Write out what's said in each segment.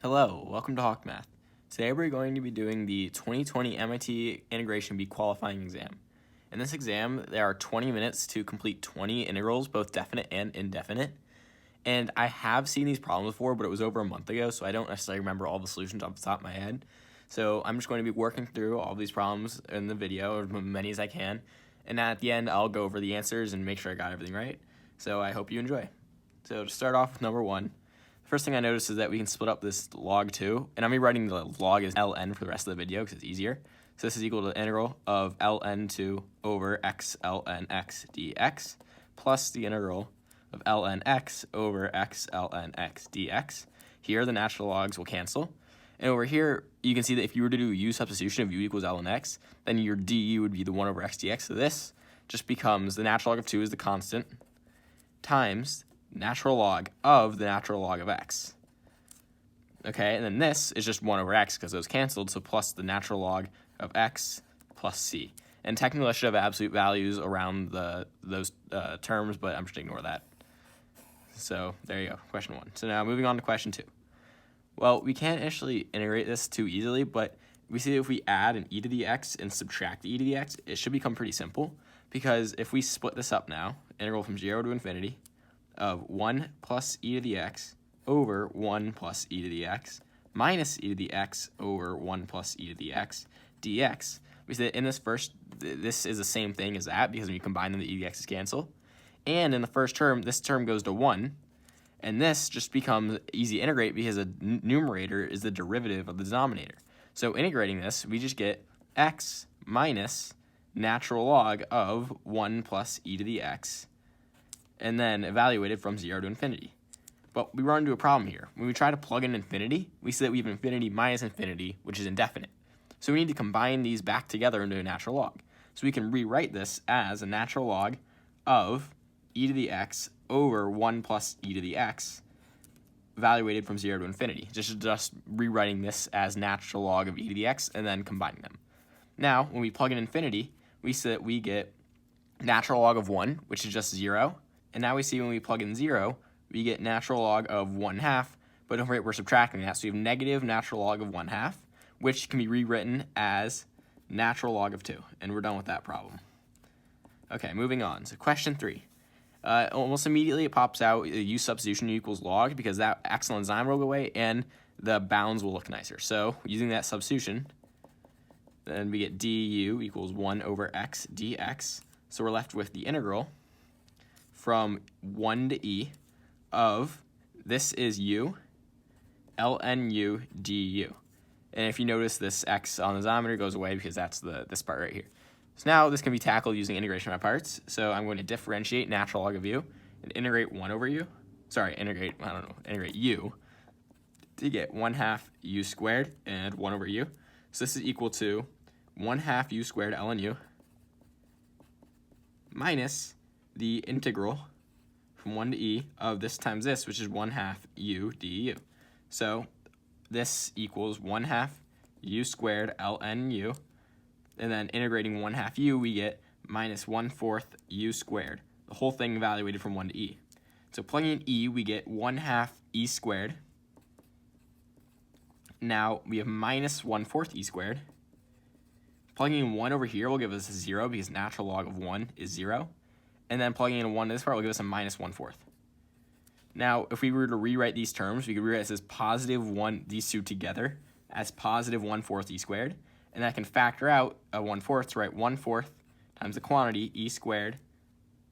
Hello, welcome to Hawk Math. Today we're going to be doing the 2020 MIT Integration Bee qualifying exam. In this exam, there are 20 minutes to complete 20 integrals, both definite and indefinite. And I have seen these problems before, but it was over a month ago, so I don't necessarily remember all the solutions off the top of my head. So I'm just going to be working through all these problems in the video, as many as I can. And at the end, I'll go over the answers and make sure I got everything right. So I hope you enjoy. So to start off with number one, first thing I noticed is that we can split up this log 2, and I'm going to be writing the log as ln for the rest of the video because it's easier. So this is equal to the integral of ln2 over x ln x dx plus the integral of ln x over x ln x dx. Here the natural logs will cancel. And over here, you can see that if you were to do u substitution of u equals ln x, then your du would be the 1 over x dx. So this just becomes the natural log of 2 is the constant times natural log of the natural log of x. Okay, and then this is just 1 over x because those canceled, so plus the natural log of x plus c. And technically I should have absolute values around those terms, but I'm just going to ignore that. So there you go, question 1. So now moving on to question 2. Well, we can't actually integrate this too easily, but we see if we add an e to the x and subtract the e to the x, it should become pretty simple, because if we split this up now, integral from 0 to infinity of 1 plus e to the x over 1 plus e to the x minus e to the x over 1 plus e to the x dx. We see that in this first, this is the same thing as that because when you combine them, the e to the x's cancel. And in the first term, this term goes to 1. And this just becomes easy to integrate because the numerator is the derivative of the denominator. So integrating this, we just get x minus natural log of 1 plus e to the x, and then evaluated from 0 to infinity. But we run into a problem here. When we try to plug in infinity, we see that we have infinity minus infinity, which is indefinite. So we need to combine these back together into a natural log. So we can rewrite this as a natural log of e to the x over 1 plus e to the x, evaluated from 0 to infinity. Just rewriting this as natural log of e to the x and then combining them. Now, when we plug in infinity, we see that we get natural log of 1, which is just 0. And now we see when we plug in 0, we get natural log of 1/2, but don't forget we're subtracting that. So we have negative natural log of 1/2, which can be rewritten as natural log of 2. And we're done with that problem. Okay, moving on. So question 3. Almost immediately it pops out u substitution equals log because that excellent sign will go away and the bounds will look nicer. So using that substitution, then we get du equals 1 over x dx. So we're left with the integral from 1 to e of, this is u, ln u du. And if you notice, this x on the denominator goes away because that's this part right here. So now this can be tackled using integration by parts. So I'm going to differentiate natural log of u and integrate 1 over u. Sorry, integrate u to get 1/2 u squared and 1 over u. So this is equal to 1/2 u squared ln u minus the integral from 1 to e of this times this, which is 1/2 u du. So this equals 1/2 u squared ln u, and then integrating 1/2 u, we get minus 1/4 u squared, the whole thing evaluated from 1 to e. So plugging in e, we get 1/2 e squared. Now we have minus 1/4 e squared. Plugging in 1 over here will give us a 0 because natural log of 1 is 0. And then plugging in 1 in this part will give us a minus 1/4. Now, if we were to rewrite these terms, we could rewrite this as positive 1, these two together, as positive 1/4 e squared. And that can factor out a 1/4 to write 1/4 times the quantity, e squared,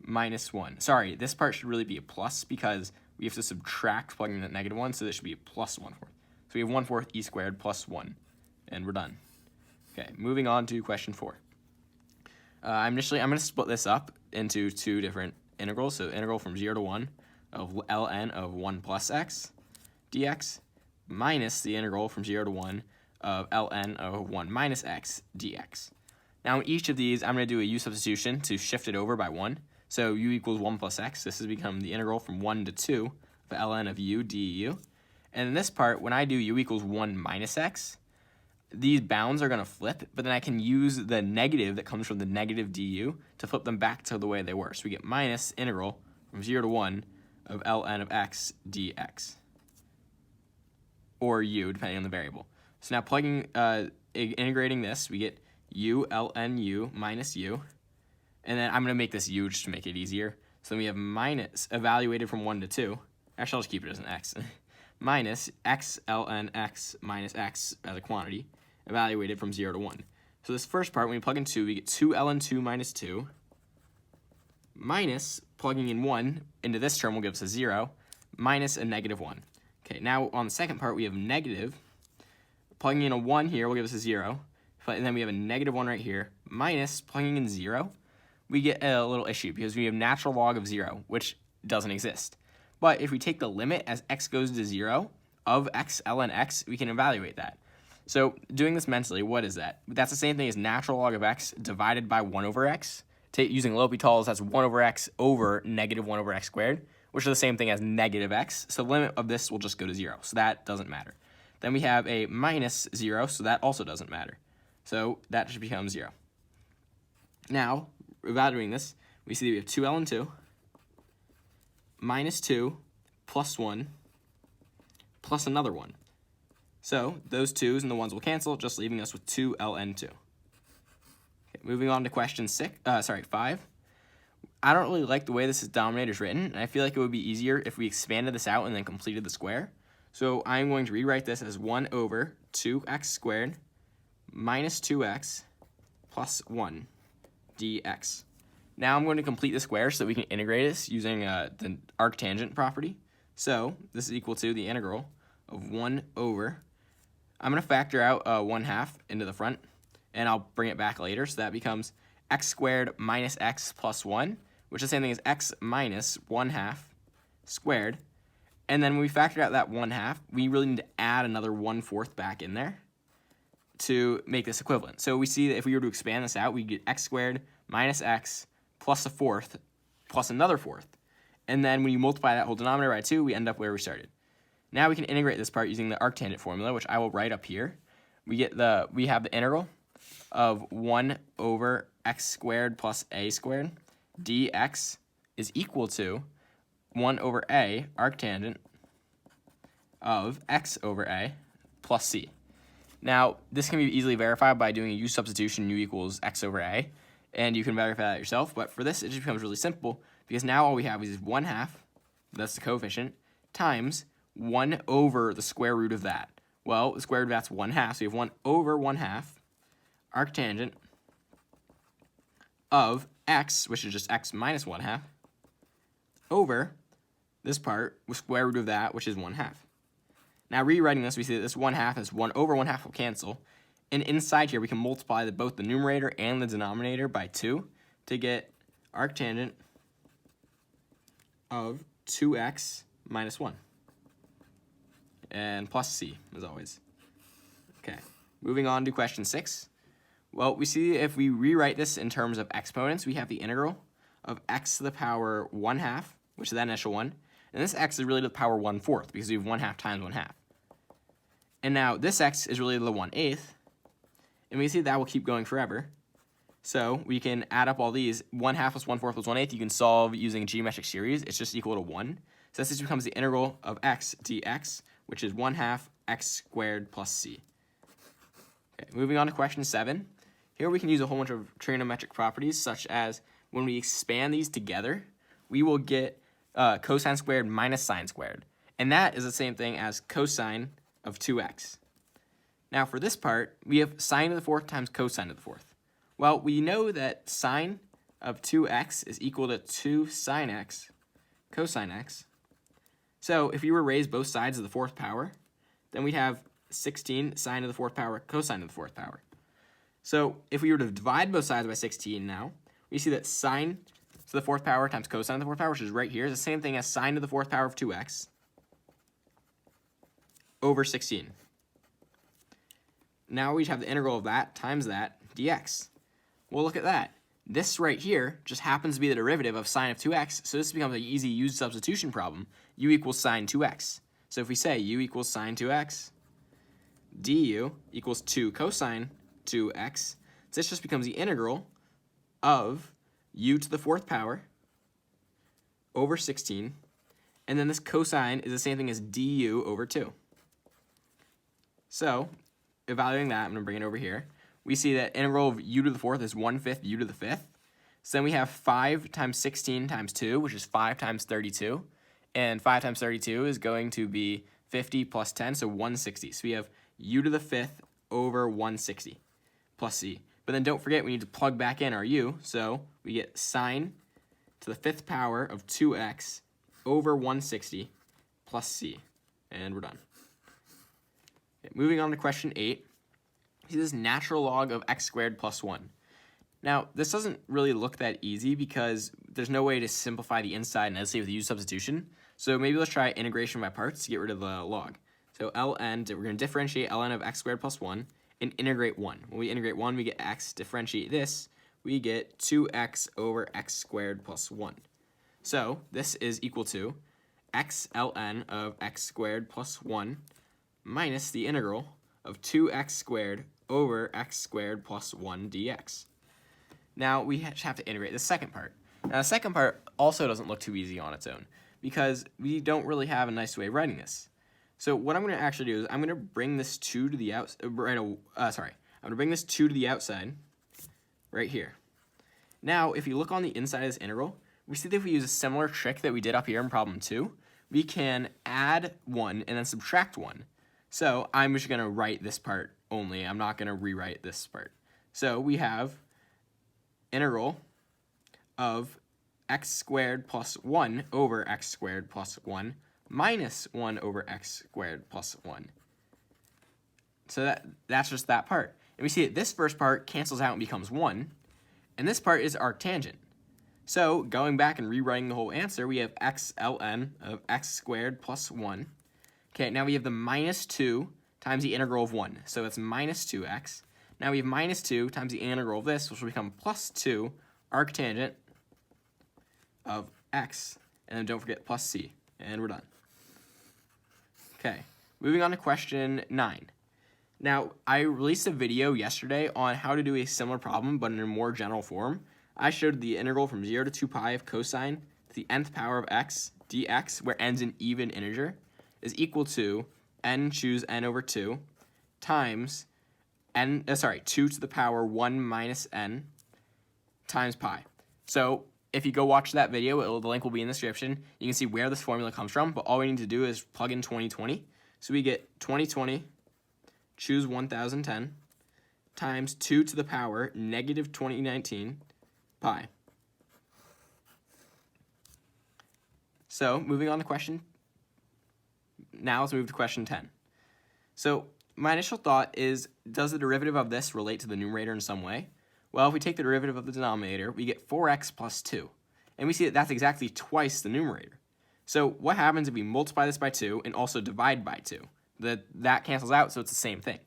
minus 1. Sorry, this part should really be a plus because we have to subtract plugging in that negative 1, so this should be a plus 1/4. So we have 1/4 e squared plus 1, and we're done. Okay, moving on to question 4. I'm going to split this up into two different integrals. So integral from 0 to 1 of ln of 1 plus x dx minus the integral from 0 to 1 of ln of 1 minus x dx. Now in each of these, I'm going to do a u substitution to shift it over by 1. So u equals 1 plus x. This has become the integral from 1 to 2 of ln of u du. And in this part, when I do u equals 1 minus x, these bounds are going to flip, but then I can use the negative that comes from the negative du to flip them back to the way they were. So we get minus integral from 0 to 1 of ln of x dx. or u, depending on the variable. So now integrating this, we get u ln u minus u. And then I'm going to make this u just to make it easier. So then we have minus, evaluated from 1 to 2. Actually, I'll just keep it as an x. Minus x ln x minus x as a quantity, evaluated from 0 to 1. So this first part, when we plug in 2, we get 2 ln 2 minus 2, minus, plugging in 1 into this term will give us a 0, minus a negative 1. Okay, now on the second part, we have negative. Plugging in a 1 here will give us a 0. And then we have a negative 1 right here, minus, plugging in 0. We get a little issue because we have natural log of 0, which doesn't exist. But if we take the limit as x goes to 0 of x ln x, we can evaluate that. So doing this mentally, what is that? That's the same thing as natural log of x divided by 1 over x. Using L'Hopital's, that's 1 over x over negative 1 over x squared, which is the same thing as negative x. So the limit of this will just go to 0, so that doesn't matter. Then we have a minus 0, so that also doesn't matter. So that just becomes 0. Now, evaluating this, we see that we have 2 ln 2 minus 2 plus 1 plus another 1. So those 2's and the 1's will cancel, just leaving us with 2 ln 2. Okay, moving on to question 5. I don't really like the way this denominator is written, and I feel like it would be easier if we expanded this out and then completed the square. So I'm going to rewrite this as 1 over 2x squared minus 2x plus 1 dx. Now I'm going to complete the square so that we can integrate this using the arctangent property. So this is equal to the integral of 1 over, I'm going to factor out 1/2 into the front, and I'll bring it back later. So that becomes x squared minus x plus 1, which is the same thing as x minus 1/2 squared. And then when we factor out that 1/2, we really need to add another 1/4 back in there to make this equivalent. So we see that if we were to expand this out, we get x squared minus x plus a 1/4 plus another 1/4. And then when you multiply that whole denominator by 2, we end up where we started. Now we can integrate this part using the arctangent formula, which I will write up here. We have the integral of 1 over x squared plus a squared dx is equal to 1 over a arctangent of x over a plus c. Now, this can be easily verified by doing a u substitution, u equals x over a, and you can verify that yourself. But for this, it just becomes really simple because now all we have is 1/2, that's the coefficient, times 1 over the square root of that. Well, the square root of that's 1/2, so you have 1 over 1/2 arctangent of x, which is just x minus 1/2, over this part with square root of that, which is 1/2. Now rewriting this, we see that this 1/2 is 1 over 1/2 will cancel. And inside here, we can multiply both the numerator and the denominator by 2 to get arctangent of 2x minus 1. And plus c, as always. Okay, moving on to question 6. Well, we see if we rewrite this in terms of exponents, we have the integral of x to the power 1/2, which is that initial one. And this x is really to the power 1/4 because we have 1/2 times 1/2. And now this x is really to the 1/8. And we see that will keep going forever. So we can add up all these. 1/2 plus 1/4 plus 1/8 you can solve using geometric series. It's just equal to 1. So this just becomes the integral of x dx, which is 1/2 x squared plus c. Okay, moving on to question 7. Here we can use a whole bunch of trigonometric properties, such as when we expand these together, we will get cosine squared minus sine squared. And that is the same thing as cosine of 2x. Now for this part, we have sine to the 4th times cosine to the 4th. Well, we know that sine of 2x is equal to 2 sine x cosine x. So if we were to raise both sides to the 4th power, then we'd have 16 sine to the 4th power cosine to the 4th power. So if we were to divide both sides by 16 now, we see that sine to the 4th power times cosine to the 4th power, which is right here, is the same thing as sine to the 4th power of 2x over 16. Now we have the integral of that times that dx. Well, look at that. This right here just happens to be the derivative of sine of 2x, so this becomes an easy u substitution problem. U equals sine 2x. So if we say u equals sine 2x, du equals 2 cosine 2x, this just becomes the integral of u to the 4th power over 16, and then this cosine is the same thing as du over 2. So, evaluating that, I'm going to bring it over here. We see that integral of u to the fourth is 1/5 u to the fifth. So then we have 5 times 16 times 2, which is 5 times 32. And 5 times 32 is going to be 50 plus 10, so 160. So we have u to the fifth over 160 plus c. But then don't forget, we need to plug back in our u. So we get sine to the fifth power of 2x over 160 plus c. And we're done. Okay, moving on to question 8. See this natural log of x squared plus 1. Now, this doesn't really look that easy because there's no way to simplify the inside nicely with u substitution. So maybe let's try integration by parts to get rid of the log. So ln, we're going to differentiate ln of x squared plus 1 and integrate 1. When we integrate 1, we get x. Differentiate this, we get 2x over x squared plus 1. So this is equal to x ln of x squared plus 1 minus the integral of 2x squared over x squared plus 1 dx. Now we have to integrate the second part. Now the second part also doesn't look too easy on its own because we don't really have a nice way of writing this. So what I'm going to actually do is I'm going to bring this 2 to the outside. I'm going to bring this 2 to the outside right here. Now if you look on the inside of this integral, we see that if we use a similar trick that we did up here in problem 2, we can add 1 and then subtract 1. So I'm just going to write this part only. I'm not going to rewrite this part. So we have integral of x squared plus 1 over x squared plus 1 minus 1 over x squared plus 1. So that's just that part. And we see that this first part cancels out and becomes 1, and this part is arctangent. So going back and rewriting the whole answer, we have x ln of x squared plus 1. Okay, now we have the minus 2 times the integral of 1. So it's minus 2x. Now we have minus 2 times the integral of this, which will become plus 2 arctangent of x. And then don't forget plus c. And we're done. Okay, moving on to question 9. Now, I released a video yesterday on how to do a similar problem, but in a more general form. I showed the integral from 0 to 2 pi of cosine to the nth power of x dx, where n's an even integer, is equal to n, choose n over 2, times 2 to the power 1 minus n times pi. So if you go watch that video, the link will be in the description. You can see where this formula comes from, but all we need to do is plug in 2020. So we get 2020, choose 1010, times 2 to the power negative 2019 pi. So moving on to question. Now let's move to question 10. So my initial thought is, does the derivative of this relate to the numerator in some way? Well, if we take the derivative of the denominator, we get 4x plus 2. And we see that that's exactly twice the numerator. So what happens if we multiply this by 2 and also divide by 2? That cancels out, so it's the same thing.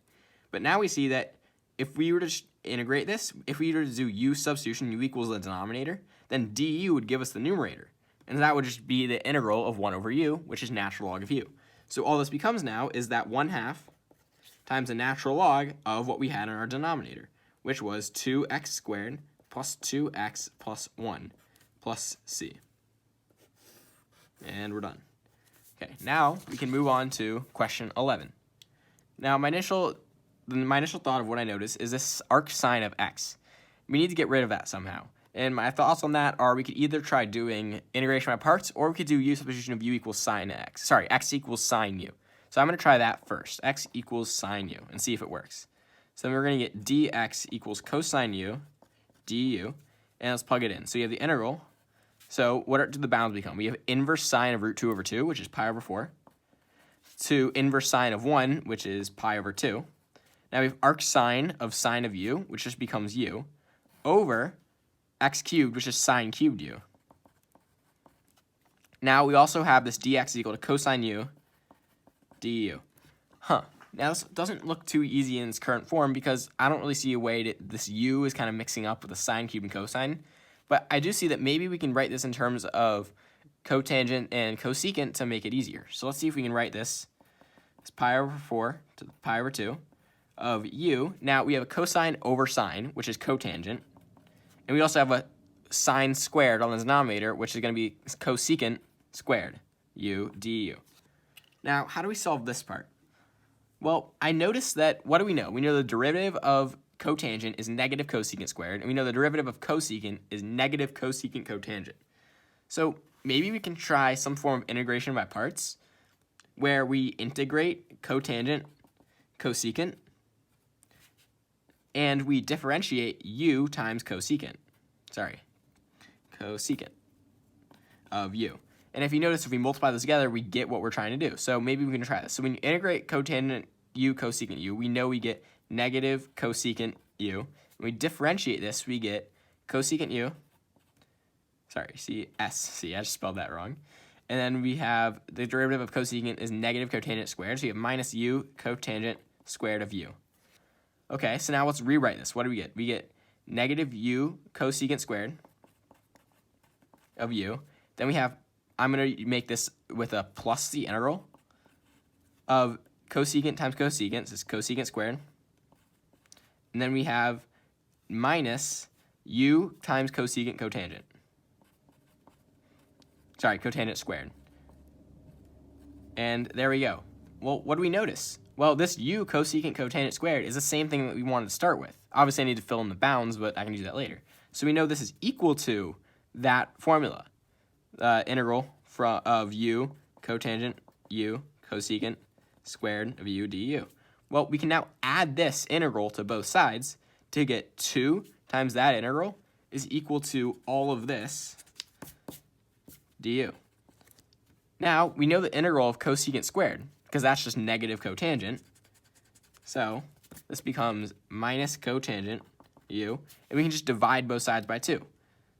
But now we see that if we were to integrate this, if we were to do u substitution, u equals the denominator, then du would give us the numerator. And that would just be the integral of 1 over u, which is natural log of u. So all this becomes now is that 1/2 times the natural log of what we had in our denominator, which was 2x squared plus 2x plus 1 plus c. And we're done. Okay, now we can move on to question 11. Now my initial thought of what I noticed is this arc sine of x. We need to get rid of that somehow. And my thoughts on that are we could either try doing integration by parts, or we could do u substitution of u equals sine x. Sorry, x equals sine u. So I'm going to try that first. X equals sine u and see if it works. So then we're going to get dx equals cosine u du. And let's plug it in. So you have the integral. So what do the bounds become? We have inverse sine of root 2 over 2, which is pi over 4, to inverse sine of 1, which is pi over 2. Now we have arc sine of u, which just becomes u, over x cubed, which is sine cubed u. Now we also have this dx is equal to cosine u du. Now this doesn't look too easy in its current form because I don't really see a way to, this u is kind of mixing up with the sine cube and cosine. But I do see that maybe we can write this in terms of cotangent and cosecant to make it easier. So let's see if we can write this as pi over 4 to pi over 2 of u. Now we have a cosine over sine, which is cotangent. And we also have a sine squared on the denominator, which is going to be cosecant squared, u du. Now, how do we solve this part? Well, I noticed that, what do we know? We know the derivative of cotangent is negative cosecant squared, and we know the derivative of cosecant is negative cosecant cotangent. So maybe we can try some form of integration by parts, where we integrate cotangent cosecant, and we differentiate u times cosecant of u. And if you notice, if we multiply those together, we get what we're trying to do. So maybe we can try this. So when you integrate cotangent u cosecant u, we know we get negative cosecant u. When we differentiate this, we get cosecant u. See, I just spelled that wrong. And then we have the derivative of cosecant is negative cotangent squared. So you have minus u cotangent squared of u. Okay, so now let's rewrite this. What do we get? We get negative u cosecant squared of u. Then we have, I'm going to make this with a plus the integral of cosecant times cosecant. So it's cosecant squared. And then we have minus u times cosecant cotangent. Cotangent squared. And there we go. Well, what do we notice? Well, this u cosecant cotangent squared is the same thing that we wanted to start with. Obviously, I need to fill in the bounds, but I can do that later. So we know this is equal to that formula, integral of u cotangent u cosecant squared of u du. Well, we can now add this integral to both sides to get 2 times that integral is equal to all of this du. Now, we know the integral of cosecant squared, because that's just negative cotangent. So this becomes minus cotangent u, and we can just divide both sides by 2.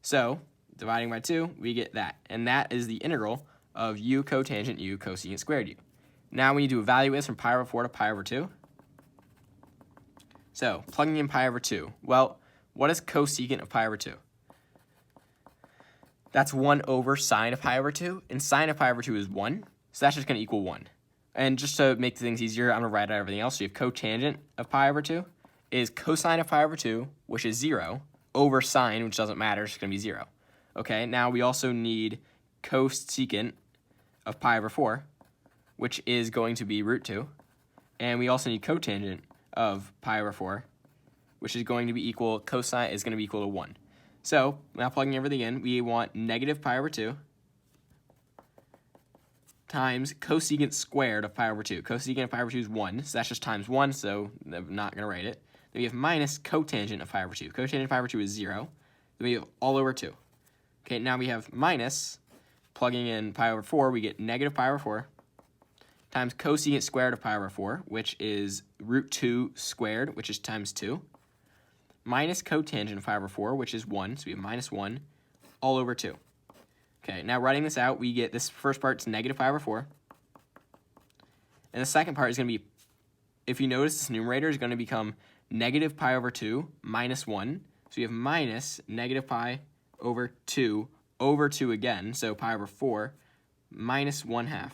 So dividing by 2, we get that. And that is the integral of u cotangent u cosecant squared u. Now we need to evaluate this from pi over 4 to pi over 2. So plugging in pi over 2. Well, what is cosecant of pi over 2? That's 1 over sine of pi over 2, and sine of pi over 2 is 1, so that's just going to equal 1. And just to make things easier, I'm going to write out everything else. So you have cotangent of pi over 2 is cosine of pi over 2, which is 0, over sine, which doesn't matter, it's going to be 0. Okay, now we also need cosecant of pi over 4, which is going to be root 2. And we also need cotangent of pi over 4, which is going to be equal, cosine is going to be equal to 1. So now plugging everything in, we want negative pi over 2 times cosecant squared of pi over 2. Cosecant of pi over 2 is 1, so that's just times 1, so I'm not going to write it. Then we have minus cotangent of pi over 2. Cotangent of pi over 2 is 0. Then we have all over 2. Okay, now we have minus, plugging in pi over 4, we get negative pi over 4 times cosecant squared of pi over 4, which is root 2 squared, which is times 2. Minus cotangent of pi over 4, which is 1, so we have minus 1, all over 2. Okay, now writing this out, we get this first part's negative pi over 4. And the second part is going to be, if you notice, this numerator is going to become negative pi over 2 minus 1. So we have minus negative pi over 2 again, so pi over 4 minus 1/2.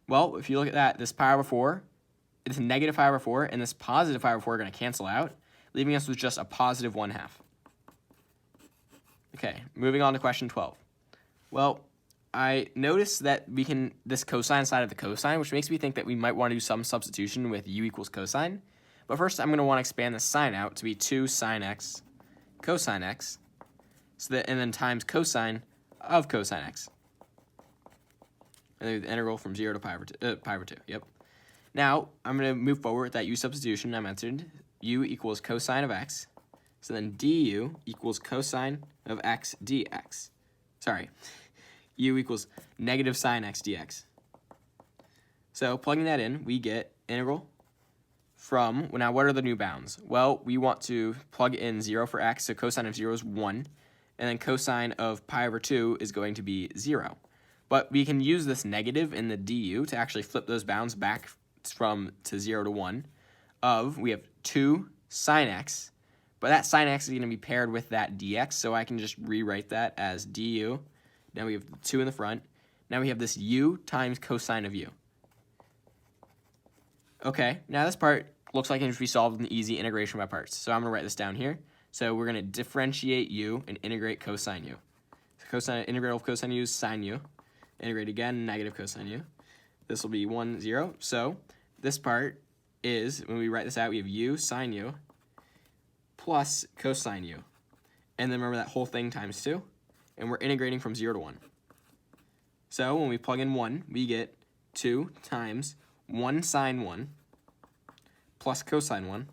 Well, if you look at that, this pi over 4, this negative pi over 4, and this positive pi over 4 are going to cancel out, leaving us with just a positive 1/2. Okay, moving on to question 12. Well, I noticed that we can, this cosine side of the cosine, which makes me think that we might want to do some substitution with u equals cosine. But first, I'm going to want to expand the sine out to be 2 sine x cosine x, so that, and then times cosine of cosine x. And then the integral from 0 to pi over 2. Yep. Now, I'm going to move forward with that u substitution I mentioned. U equals cosine of x. So then du equals cosine of x dx. Sorry. U equals negative sine x dx. So plugging that in, we get integral from, now what are the new bounds? Well, we want to plug in 0 for x, so cosine of 0 is 1. And then cosine of pi over 2 is going to be 0. But we can use this negative in the du to actually flip those bounds back to 0 to 1 of, we have 2 sine x, but that sine x is going to be paired with that dx, so I can just rewrite that as du. Now we have 2 in the front. Now we have this u times cosine of u. Okay, now this part looks like it should be solved in easy integration by parts, so I'm going to write this down here. So we're going to differentiate u and integrate cosine u. So integral of cosine u is sine u. Integrate again, negative cosine u. This will be 1, 0. So this part is, when we write this out, we have u sine u plus cosine u. And then remember that whole thing times 2. And we're integrating from 0 to 1. So when we plug in 1, we get 2 times 1 sine 1 plus cosine 1. And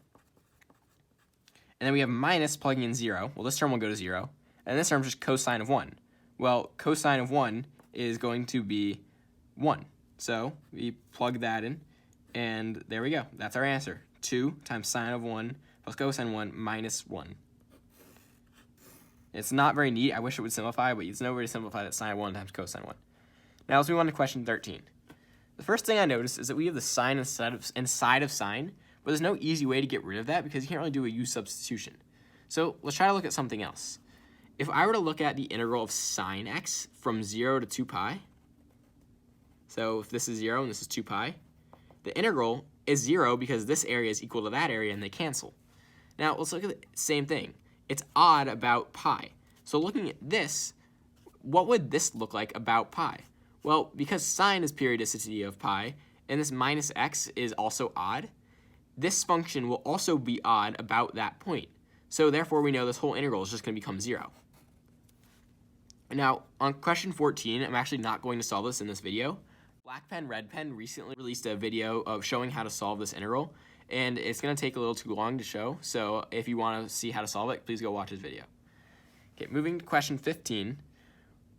then we have minus plugging in 0. Well, this term will go to 0. And this term is just cosine of 1. Well, cosine of 1 is going to be 1. So we plug that in, and there we go. That's our answer. 2 times sine of 1 plus cosine 1 minus 1. It's not very neat. I wish it would simplify, but it's no way to simplify that sine 1 times cosine 1. Now let's move on to question 13. The first thing I noticed is that we have the sine inside of sine, but there's no easy way to get rid of that because you can't really do a u substitution. So let's try to look at something else. If I were to look at the integral of sine x from 0 to 2 pi, so if this is 0 and this is 2 pi, the integral is 0 because this area is equal to that area and they cancel. Now let's look at the same thing. It's odd about pi. So looking at this, what would this look like about pi? Well, because sine is periodicity of pi, and this minus x is also odd, this function will also be odd about that point. So therefore we know this whole integral is just going to become 0. Now, on question 14, I'm actually not going to solve this in this video. Black Pen, Red Pen recently released a video of showing how to solve this integral, and it's going to take a little too long to show, so if you want to see how to solve it, please go watch his video. Okay, moving to question 15.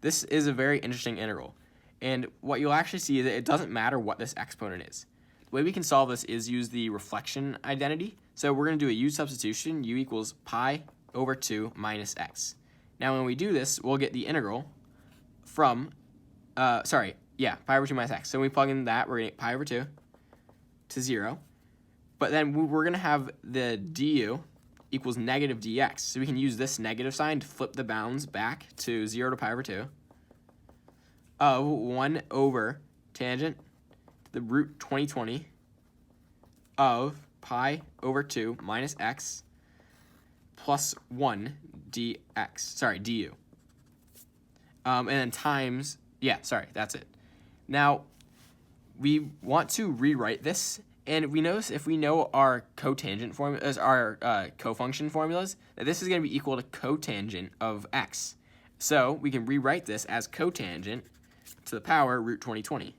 This is a very interesting integral, and what you'll actually see is that it doesn't matter what this exponent is. The way we can solve this is use the reflection identity. So we're going to do a u substitution. U equals pi over 2 minus x. Now when we do this, we'll get the integral from, pi over 2 minus x. So when we plug in that, we're going to get pi over 2 to 0. But then we're going to have the du equals negative dx. So we can use this negative sign to flip the bounds back to 0 to pi over 2 of 1 over tangent to the root 2020 of pi over 2 minus x plus 1 du. And then times, that's it. Now, we want to rewrite this, and we notice if we know our cotangent formulas, our cofunction formulas, that this is going to be equal to cotangent of x. So we can rewrite this as cotangent to the power root 2020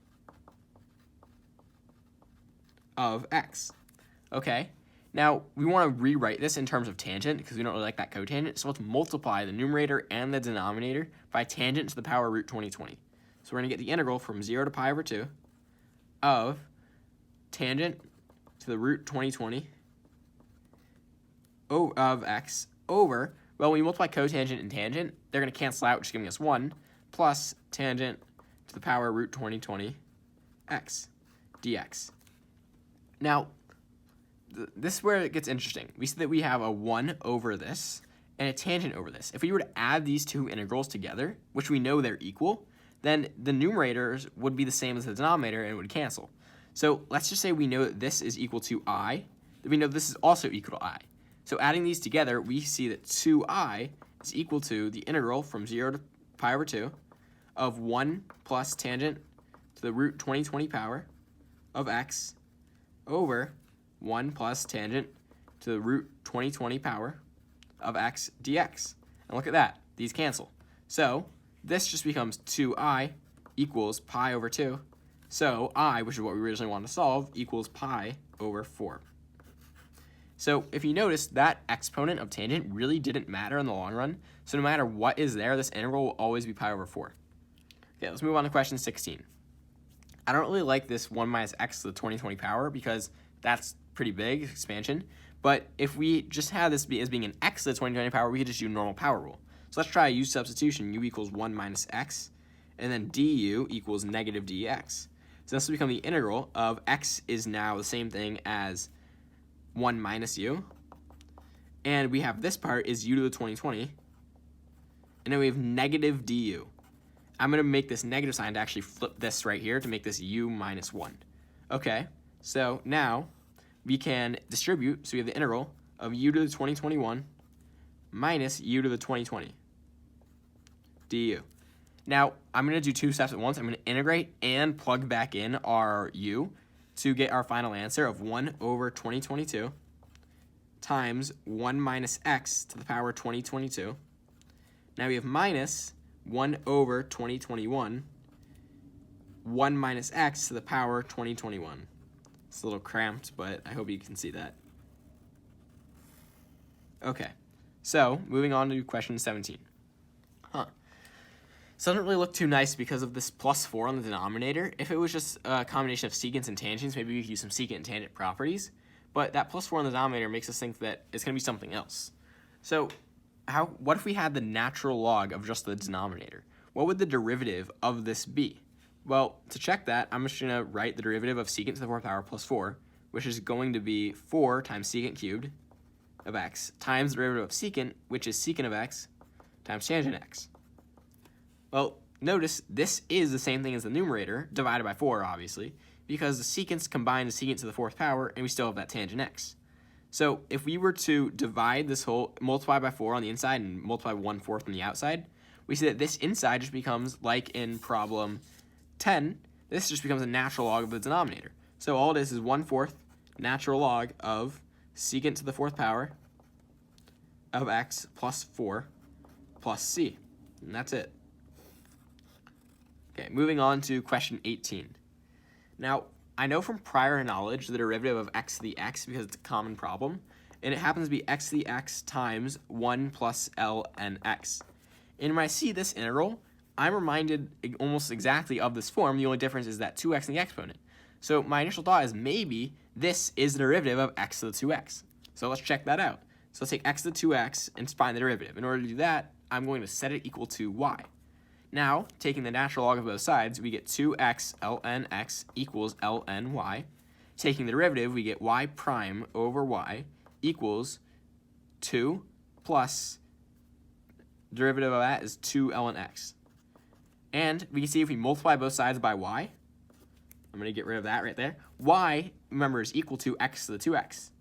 of x. Okay, now we want to rewrite this in terms of tangent because we don't really like that cotangent, so let's multiply the numerator and the denominator by tangent to the power root 2020. So we're going to get the integral from 0 to pi over 2 of tangent to the root 2020 of x over, well, when you multiply cotangent and tangent, they're going to cancel out, which is giving us 1, plus tangent to the power root 2020 x dx. Now, this is where it gets interesting. We see that we have a 1 over this and a tangent over this. If we were to add these two integrals together, which we know they're equal, then the numerators would be the same as the denominator and it would cancel. So let's just say we know that this is equal to I, then we know this is also equal to I. So adding these together, we see that 2I is equal to the integral from 0 to pi over 2 of 1 plus tangent to the root 2020 power of x over 1 plus tangent to the root 2020 power of x dx. And look at that. These cancel. So this just becomes 2I equals pi over 2. So I, which is what we originally wanted to solve, equals pi over 4. So if you notice, that exponent of tangent really didn't matter in the long run. So no matter what is there, this integral will always be pi over 4. Okay, let's move on to question 16. I don't really like this 1 minus x to the 2020 power because that's pretty big expansion. But if we just had this as being an x to the 2020 power, we could just do normal power rule. So let's try a u substitution. U equals 1 minus x, and then du equals negative dx. So this will become the integral of x is now the same thing as 1 minus u. And we have this part is u to the 2020. And then we have negative du. I'm going to make this negative sign to actually flip this right here to make this u minus 1. Okay, so now we can distribute. So we have the integral of u to the 2021 minus u to the 2020 du. Now, I'm going to do two steps at once. I'm going to integrate and plug back in our u. to get our final answer of 1 over 2022 times 1 minus x to the power 2022. Now we have minus 1 over 2021, 1 minus x to the power 2021. It's a little cramped, but I hope you can see that. Okay, so moving on to question 17. So it doesn't really look too nice because of this plus 4 on the denominator. If it was just a combination of secants and tangents, maybe we could use some secant and tangent properties. But that plus 4 on the denominator makes us think that it's going to be something else. So what if we had the natural log of just the denominator? What would the derivative of this be? Well, to check that, I'm just going to write the derivative of secant to the 4th power plus 4, which is going to be 4 times secant cubed of x times the derivative of secant, which is secant of x, times tangent x. Well, notice this is the same thing as the numerator, divided by 4, obviously, because the secants combine the secant to the 4th power, and we still have that tangent x. So if we were to divide this whole, multiply by 4 on the inside and multiply 1/4 on the outside, we see that this inside just becomes, like in problem 10, this just becomes a natural log of the denominator. So all it is 1/4 natural log of secant to the 4th power of x plus 4 plus c. And that's it. Okay, moving on to question 18. Now, I know from prior knowledge the derivative of x to the x because it's a common problem, and it happens to be x to the x times 1 plus ln x. And when I see this integral, I'm reminded almost exactly of this form. The only difference is that 2x in the exponent. So my initial thought is maybe this is the derivative of x to the 2x. So let's check that out. So let's take x to the 2x and find the derivative. In order to do that, I'm going to set it equal to y. Now, taking the natural log of both sides, we get 2x ln x equals ln y. Taking the derivative, we get y prime over y equals 2 plus derivative of that is 2 ln x. And we can see if we multiply both sides by y, I'm going to get rid of that right there. Y, remember, is equal to x to the 2x.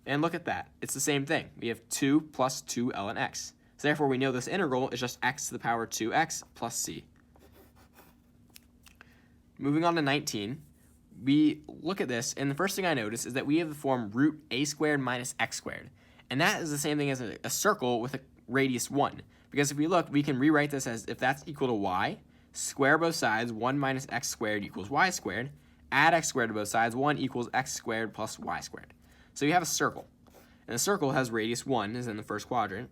And look at that. It's the same thing. We have 2 plus 2 ln x. So therefore, we know this integral is just x to the power 2x plus c. Moving on to 19, we look at this, and the first thing I notice is that we have the form root a squared minus x squared. And that is the same thing as a circle with a radius 1. Because if we look, we can rewrite this as if that's equal to y, square both sides, 1 minus x squared equals y squared, add x squared to both sides, 1 equals x squared plus y squared. So you have a circle. And the circle has radius 1, is in the first quadrant.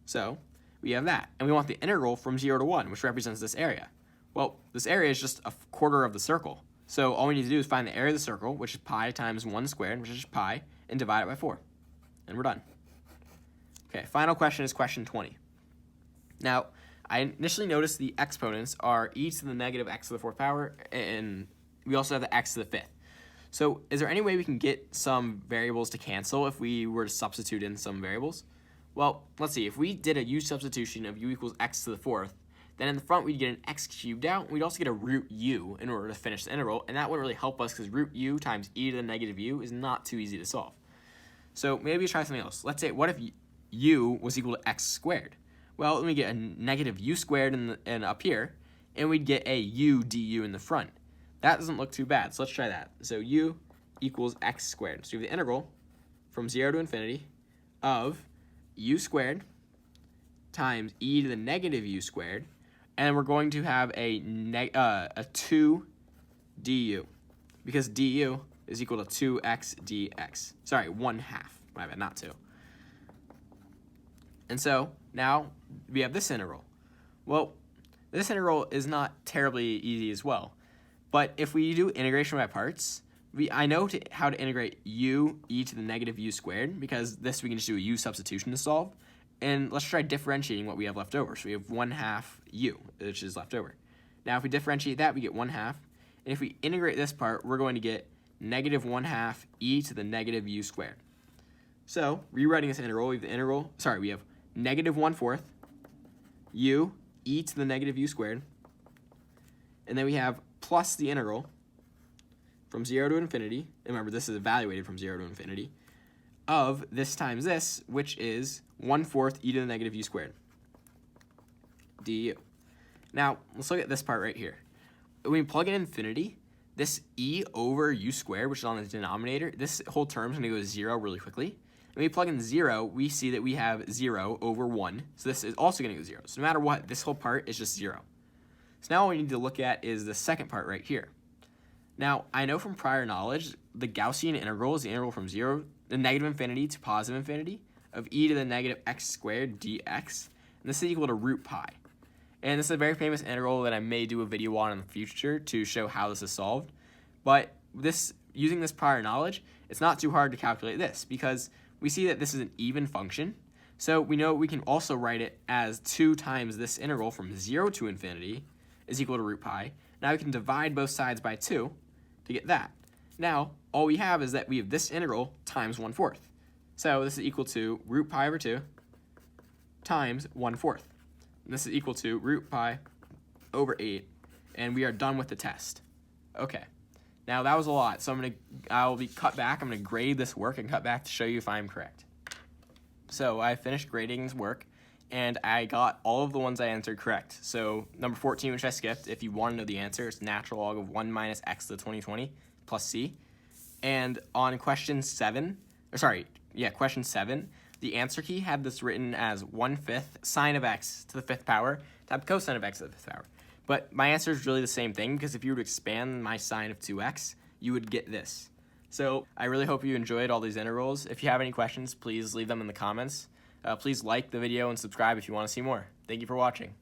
So we have that. And we want the integral from 0 to 1, which represents this area. Well, this area is just a quarter of the circle. So all we need to do is find the area of the circle, which is pi times 1 squared, which is just pi, and divide it by 4. And we're done. Okay, final question is question 20. Now, I initially noticed the exponents are e to the negative x to the 4th power, and we also have the x to the 5th. So is there any way we can get some variables to cancel if we were to substitute in some variables? Well, let's see. If we did a u substitution of u equals x to the 4th, then in the front we'd get an x cubed out. We'd also get a root u in order to finish the integral, and that wouldn't really help us because root u times e to the negative u is not too easy to solve. So maybe try something else. Let's say, what if u was equal to x squared? Well, then we get a negative u squared in up here, and we'd get a u du in the front. That doesn't look too bad, so let's try that. So u equals x squared. So we have the integral from 0 to infinity of u squared times e to the negative u squared, and we're going to have a 2 du, because du is equal to 2x dx. Sorry, 1/2. My bad, not 2. And so now we have this integral. Well, this integral is not terribly easy as well. But if we do integration by parts, I know how to integrate u e to the negative u squared, because this we can just do a u substitution to solve. And let's try differentiating what we have left over. So we have 1/2 u, which is left over. Now if we differentiate that, we get 1/2. And if we integrate this part, we're going to get negative 1/2 e to the negative u squared. So rewriting this integral, we have negative 1/4 u e to the negative u squared. And then we have plus the integral from 0 to infinity, and remember this is evaluated from 0 to infinity, of this times this, which is 1/4 e to the negative u squared du. Now, let's look at this part right here. When we plug in infinity, this e over u squared, which is on the denominator, this whole term is going to go to 0 really quickly. When we plug in 0, we see that we have 0 over 1. So this is also going to go 0. So no matter what, this whole part is just 0. So now what we need to look at is the second part right here. Now, I know from prior knowledge, the Gaussian integral is the integral from the negative infinity to positive infinity of e to the negative x squared dx. And this is equal to root pi. And this is a very famous integral that I may do a video on in the future to show how this is solved. But using this prior knowledge, it's not too hard to calculate this because we see that this is an even function. So we know we can also write it as 2 times this integral from 0 to infinity is equal to root pi. Now we can divide both sides by 2 to get that. Now, all we have is that we have this integral times 1/4. So this is equal to root pi over 2 times 1/4. And this is equal to root pi over 8. And we are done with the test. Okay. Now that was a lot, so I'll be cut back. I'm going to grade this work and cut back to show you if I'm correct. So I finished grading this work, and I got all of the ones I answered correct. So number 14, which I skipped, if you want to know the answer, it's natural log of 1 minus x to the 2020 plus c. And on question 7, question 7, the answer key had this written as 1/5 sine of x to the 5th power times cosine of x to the 5th power. But my answer is really the same thing, because if you were to expand my sine of 2x, you would get this. So I really hope you enjoyed all these integrals. If you have any questions, please leave them in the comments. Please like the video and subscribe if you want to see more. Thank you for watching.